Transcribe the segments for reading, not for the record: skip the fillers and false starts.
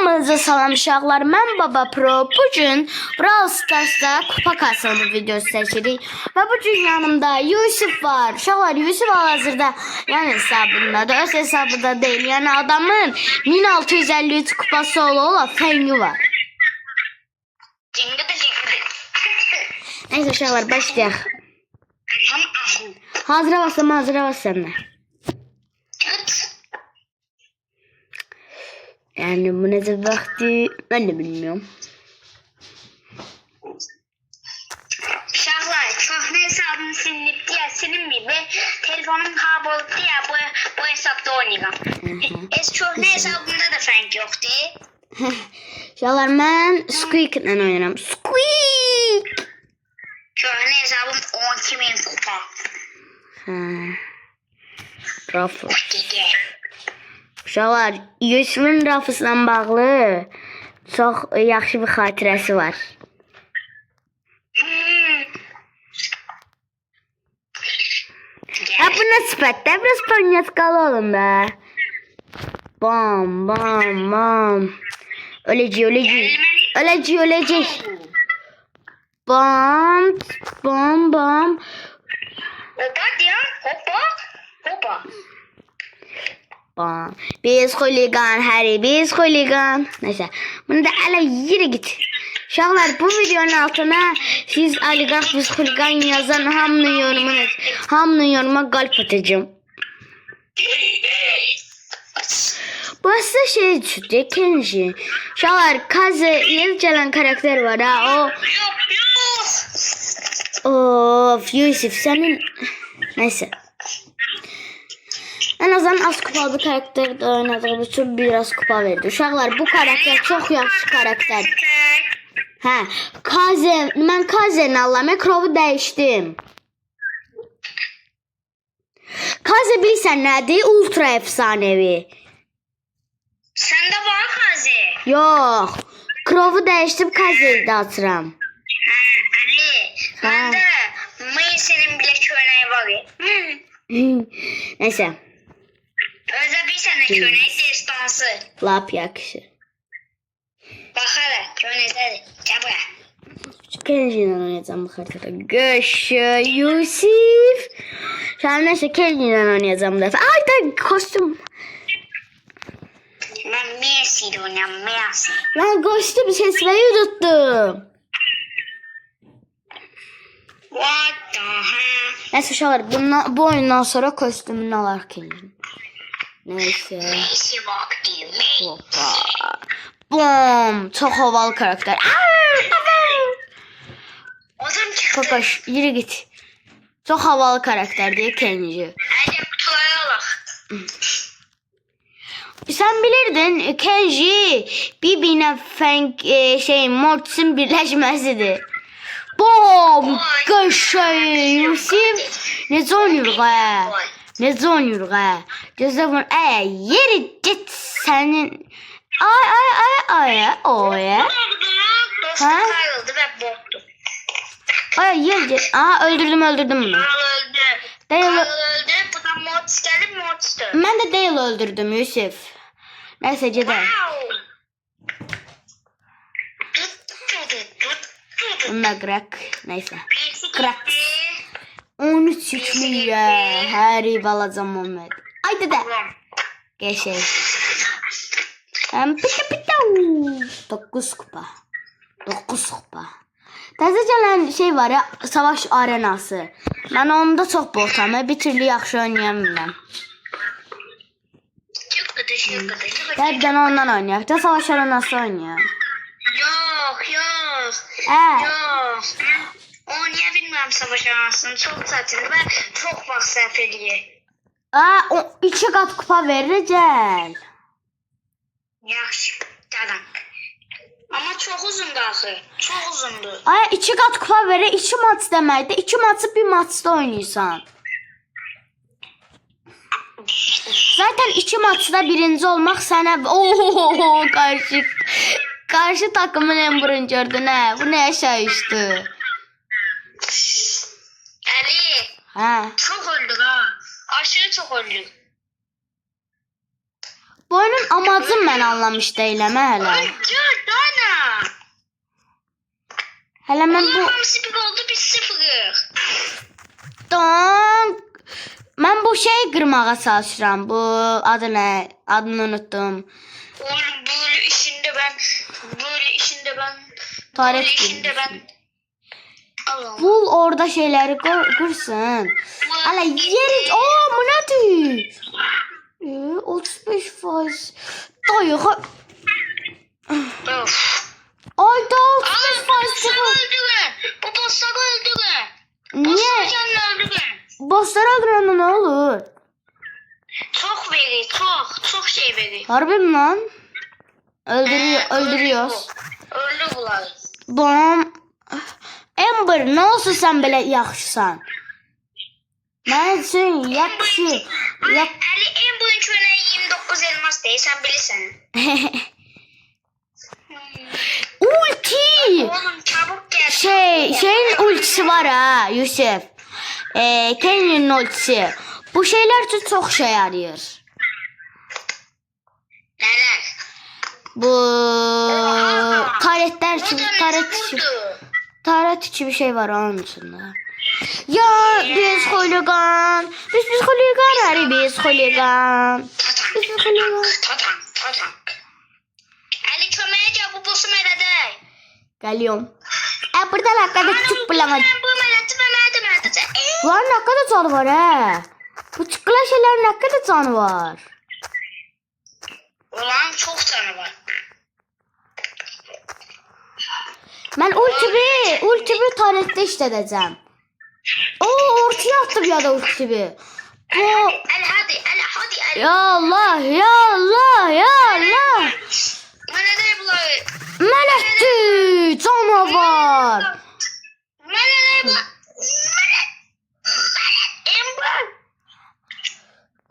Hamınıza salam uşaqlar. Mən Baba Pro. Bugün Brawl Stars'da kupa kasılma videosu seçirik. Ve bugün yanımda Yusuf var. Uşaqlar, Yusuf hal-hazırda yəni hesabındadır. Öz hesabında değil. Yəni adamın 1653 kupası ola fengi var. Neyse uşaqlar, başlayaq. Hazıra bas senden. Yani bu ne vakti ben de bilmiyorum. Uşaqlar, çoxlu hesabım silinib deyə silinməyib və telefonum kaybolub deyə bu hesabda oynayıram. Çoxlu hesabımda da fənk yoxdur. Uşaqlar, mən Squeak ilə oynayıram. Squeak! Çoxlu hesabım 12.000 kupa. Rafa. Uşaqlar, Yusuf'un Rafısla bağlı çox yaxşı bir xatirəsi var. Bu nə sifətdə? Biraz panyaskalı olun da. Bam, bam, bam. Öləcək. Bam, bam, bam. Hoppa deyəm, hoppa. Biz xuligan, Harry, biz xuligan. Neyse, bunu da elə yürü git. Uşaqlar, bu videonun altına siz oliqarx biz xuligan yazan hamının yoruma qalp atacağım. Bu aslında şey düşürdü, Kenji. Uşaqlar, Kaze yeni gələn karakter var ha, o. Of, Yusuf senin... Neyse. En azından az kupalı bir karakterde oynadığım için biraz kupa verdi. Uşaqlar, bu karakter çok yaxşı karakter. Kaze, mən Kaze'ni Allah'ım ekrovu dəyişdim. Kaze bilirsən nədir? Ultra efsanevi. Səndə var Kaze? Yox. Krovu dəyişdim, Kaze'yi də açıram. Ali, məndə Mayıs'ın bile köynəyi var. Neyse. Özə bir sənə köynək destansı. Lap yaxşı. Bax hələ, köynəkdədir. Gəl bura. Kenji'yle oynayacağım bu haritada. Görüşü Yusuf. Sen neyse Kenji'yle oynayacağım bu defa. Ay da kostüm. Mən Messi ilə oynayam, Messi. Ben kostüm sesleri tuttum. What the hell? Neyse uşaqlar, bu oyundan sonra kostümünü alar Kenji'nin. Neyse. Messi vakti, Messi. Hoppa. Bom. Çok havalı karakter. Adam çıxdı. Kokoş, yürü git. Çok havalı karakter diye Kenji. Hadi kutuları alaq. Sen bilirdin Kenji birbirine Mortis'in birleşmesidir. Bom! Köşeyi Yusuf. Necə oynayırıq hə? Gözlə bunu. Yeri git senin. Ay. Dostum kayıldı və botdu. Yeri git. Öldürdüm bunu. Karl öldü. Bu da Mortis gəlib, Mortis döndü. Ben de Dale öldürdüm Yusuf. Neyse gedək. Bunu da kırak. Neyse. Kırak. 13 yüklü Harry balacam Muhammed. Ay dede. Geçelim. Pita. 9 kupa. Təzə gələn şey var ya, savaş arenası. Ben onda çok botam. Bir türlü yaxşı oynayamıyorum. Hərdən ondan oynayaq da savaş arenası oynayaq. Yox. Oynaya bilmirəm savaş arenasını. Çox çətindir və çox vaxt sərf edir. 2 qat kupa verir gəl. Yaxşı, gələm. Amma çox uzundur axı. Çox uzundur. 2 qat kupa verir, 2 maç deməkdir. 2 maçı bir maçda oynayırsan. Zaten 2 maçda birinci olmaq sənə... Karşı takımın en burun gördün hə. Bu nə yaşayışdı? Ali. Çox öldük ha. Aşırı çox öldük. Bu oyunun amacını mən anlamış deyiləm hələ. Gör dana. Hələ mən bu... Onlar hamısı bir oldu, biz sıfırıq. Mən bu şeyi qırmağa çalışıram. Bu adı nə? Adını unuttum. Oğlum böyle işinde ben. Taret Böyle işinde ben. Allah'ım. Bul orada şeyləri qırsın. Hələ yeri... Aa, bu nədir? 35%. Dayı... Of. Ayda 35% Bossları çıxır. öldürün. Bu bossları öldürün. Niye? Bossları canını öldürün. Bossları öldürəndə nə olur? Çok verir, çok şey verir. Harbi mi lan? Öldürüyoruz. Öldü bunlar. Bom. Amber, nə olsun sən belə yaxşısan? Mən üçün yaxşı. Ali en büyük çöne 29 elmas değil, sen bilirsen. Ulti. Oğlum çabuk gel. Şeyin ultisi var ha Yusuf. Kenyon'un ultisi. Bu şeyler için çok şey yarıyor. Neler? Bu taretler için, taret için bir şey var onun içinde. Ya biz holigan. Biz holigan hari biz holigan. Tatank. Ali çömeye gel, bu boss'u melede. Geliyorum. Burada ne kadar küçük bulamadım. Ben bu meleti ve melede. Var ne kadar canı var he. Bu çıkılan şeyler ne kadar canı var. Ulan çok canı var. Ben ultimi tarihte işledeceğim. Oo, ortaya attım ya da ultimi. Ali hadi. Ya Allah. Melede bulayı. Melekti canavar. Melede bulayı. Ember.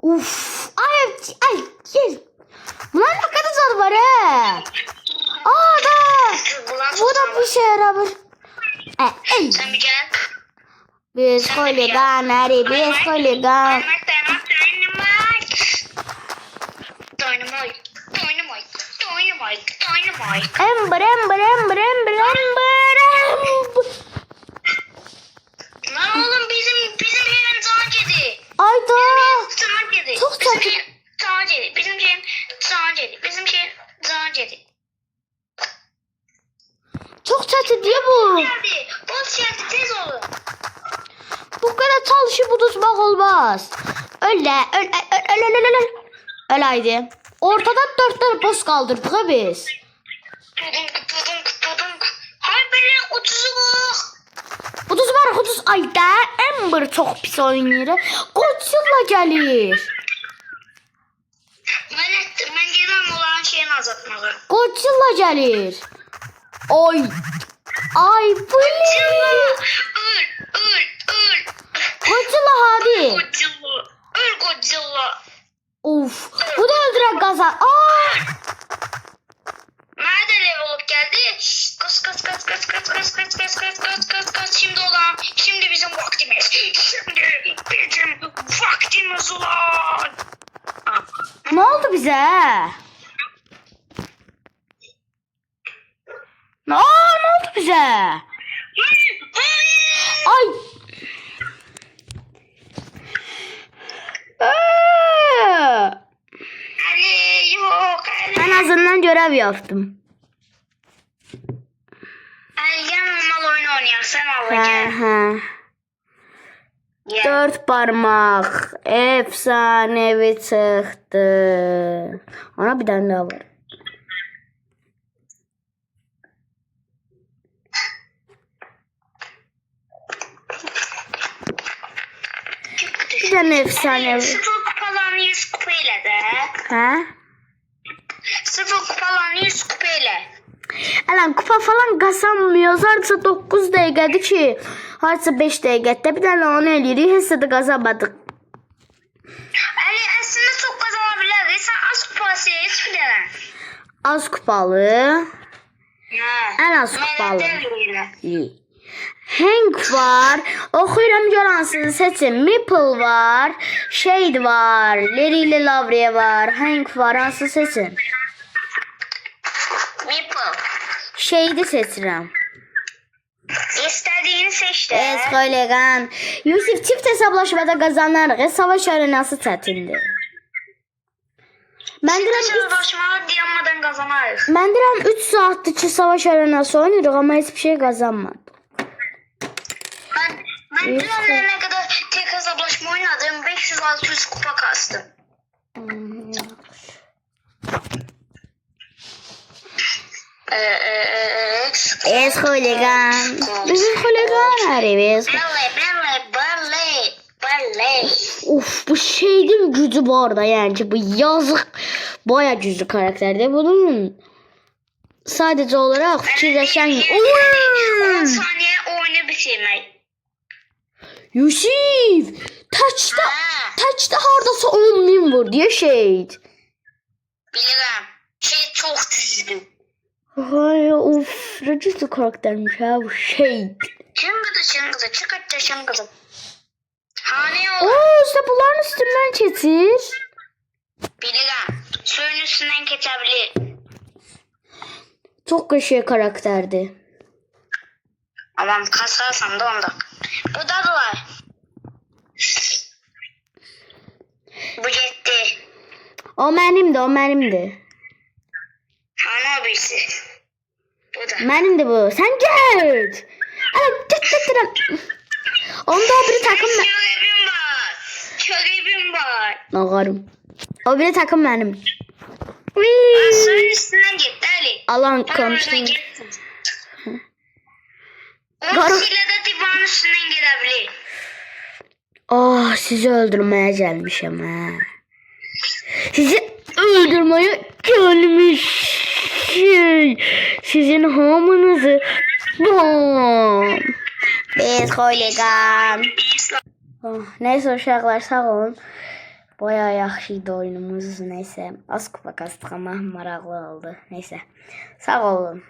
Uf. Ay gel. Bunlar ne kadar canı var he. Aa da. Bu da bir şey yaramır. Sen bir gel. Biz holigan hari biz holigan. Dynamite. Amber. Lan oğlum bizim yerin Zancedi. Ayda. Zancedi. Çok Bizim tatlı. yerin Zancedi. Bizim yerin Zancedi. Bizim yerin Zancedi. Çok çatı diye bu. Geldi. Boss geldi. Tez olun. Bu kadar çalışıp tutmak olmaz. Öyle. Öyle haydi. Ortada 4 tane boss kaldırdık ha biz. Tudunk. Hayır böyle 30'u bu. 30 var 30 ayda. Amber çok pis oynuyor. Godzilla gelir. Ben gelmem olan şeyini azaltmalı. Godzilla gelir. Ay bu ne? Öl. Godzilla hadi. Godzilla. Öl Godzilla. Of. Bu da öldüren kazan. Aa! Nerede level up geldi? Kaç. Şimdi bizim vaktimiz. Ulan. Ne oldu bize? Ne oldu bize? Ay. Ali yok. En azından görev yaptım. Ali gel normal oyun oynayalım. Sen al gel. Gel. 4 parmak. Efsanevi çıktı. Ona bir tane daha var. Bir tane efsanevi. 0 kupalarını 100 kupayla de. Ha? 0 kupalarını 100 kupayla. Alan kupa falan kazanmıyoruz. Harca 9 dəqiqədir ki. Harca 5 dəqiqədə bir tane onu eləyirik. Heç də qazanmadık. Ali aslında çok kazanabiliriz. Sen az kupası hiç bilemem. Az kupalı. Ha. En az kupalı. Melede öyle. İyi. Hank var. Oxuyuram gör hansını seçin. Maple var. Shade var. Larry ile Lavriye var. Hank var. Hansını seçin. Maple. Shade'i seçirəm. İstediğini seçti. Eskolegan. Yusuf çift hesablaşmada kazanarıq. Savaş arenası çətindir. Mən deyirəm Başmalı dayanmadan kazanırız. 3 saatdir ki savaş arenası oynayırıq amma heç bir şey qazanmadım. Ben dünyanın ne kadar tek hesaplaşma oynadım. 500-600 kupa kastım. Eskolegan. Bizim kolegan arayız. Balle. Uf bu şeyin gücü bu arada yani ki bu yazık baya güçlü karakterdi. Bunun sadece olarak fikirleşen 10 saniye oyunu bitirmek. Yusuf taçta hardasa 10.000 vur diye şey. Bilirim. Şey çok güçlü. Hay of ne güçlü karaktermiş ha bu şey. Çıngıdı çıngıdı. Hani o? Oo işte bunların üstünden keçir. Bilirim. Suyun üstünden geçebilir. Çok güçlü karakterdi. Aman kasarsan da onda. Bu da var. Bu gitti. O mənimdi. Hani o birisi. Bu da. Mənimdi bu. Sen git. Ana. Onda bir takım Çörebim var. Ağarım. O bir takım benim. Suyun üstünden gitti Ali. Alan Tam konuştum. üstüne gitti. O silah da divanın üstünden gidebilir. Oh sizi öldürmeye gelmişim ha. Sizi öldürmeye gelmişim. Sizin hamınızı bom. Biz kolegan. Oh, neyse uşaqlar sağ olun. Bayağı yaxşıydı oyunumuz. Neyse az kupa kastıq ama maraqlı oldu. Neyse sağ olun.